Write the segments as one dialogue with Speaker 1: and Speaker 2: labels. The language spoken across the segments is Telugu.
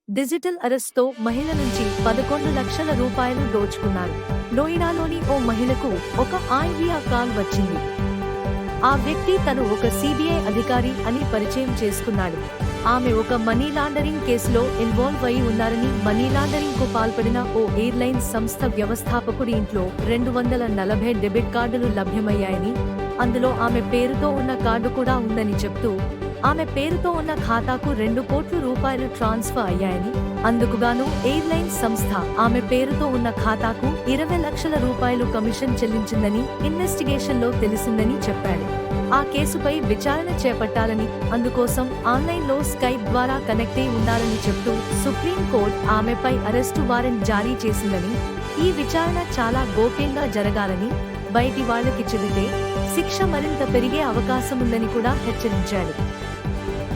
Speaker 1: డిజిటల్ అరెస్ట్తో మహిళ నుంచి 11 లక్షల రూపాయలు దోచుకున్నారు. నోయిడాలోని ఓ మహిళకు ఒక ఐవియా కాల్ వచ్చింది. ఆ వ్యక్తి తను ఒక సిబిఐ అధికారి అని పరిచయం చేసుకున్నాడు. ఆమె ఒక మనీ లాండరింగ్ కేసులో ఇన్వాల్వ్ అయి ఉన్నారని, మనీ లాండరింగ్ కు పాల్పడిన ఓ ఎయిర్లైన్స్ సంస్థ వ్యవస్థాపకుడి ఇంట్లో 240 డెబిట్ కార్డులు లభ్యమయ్యాయని, అందులో ఆమె పేరుతో ఉన్న కార్డు కూడా ఉందని చెప్తూ ఆమె పేరుతో ఉన్న ఖాతాకు 2 కోట్ల రూపాయలు ట్రాన్స్ఫర్ అయ్యాయని, అందుకుగాను ఎయిర్లైన్స్ సంస్థ ఆమె పేరుతో ఉన్న ఖాతాకు 20 లక్షల రూపాయలు కమిషన్ చెల్లించిందని ఇన్వెస్టిగేషన్లో తెలిసిందని చెప్పాడు. ఆ కేసుపై విచారణ చేపట్టాలని, అందుకోసం ఆన్లైన్లో స్కైప్ ద్వారా కనెక్ట్ అయి ఉండాలని చెప్తూ సుప్రీంకోర్టు ఆమెపై అరెస్టు వారెంట్ జారీ చేసిందని, ఈ విచారణ చాలా గోప్యంగా జరగాలని, బయటి వాళ్లకి చెబితే శిక్ష మరింత పెరిగే అవకాశముందని కూడా హెచ్చరించాడు.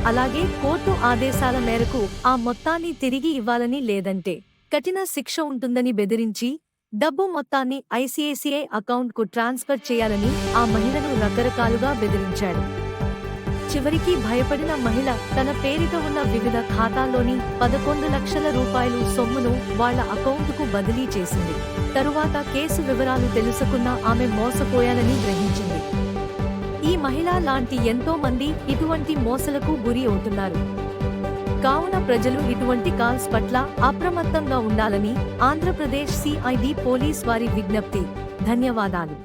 Speaker 1: అలాగే కోర్టు ఆదేశాల మేరకు ఆ మొత్తాన్ని తిరిగి ఇవ్వాలని, లేదంటే కఠిన శిక్ష ఉంటుందని బెదిరించి డబ్బు మొత్తాన్ని ఐసిఐసిఐ అకౌంట్కు ట్రాన్స్ఫర్ చేయాలని ఆ మహిళను రకరకాలుగా బెదిరించాడు. చివరికి భయపడిన మహిళ తన పేరిట ఉన్న వివిధ ఖాతాల్లోని 11 లక్షల రూపాయలు సొమ్మును వాళ్ల అకౌంటుకు బదిలీ చేసింది. తరువాత కేసు వివరాలు తెలుసుకున్న ఆమె మోసపోయానని గ్రహించింది. ఈ మహిళ లాంటి ఎంతో మంది ఇటువంటి మోసలకు గురి అవుతున్నారు. కావున ప్రజలు ఇటువంటి కాల్స్ పట్ల అప్రమత్తంగా ఉండాలని ఆంధ్రప్రదేశ్ సిఐడి పోలీస్ వారి విజ్ఞప్తి. ధన్యవాదాలు.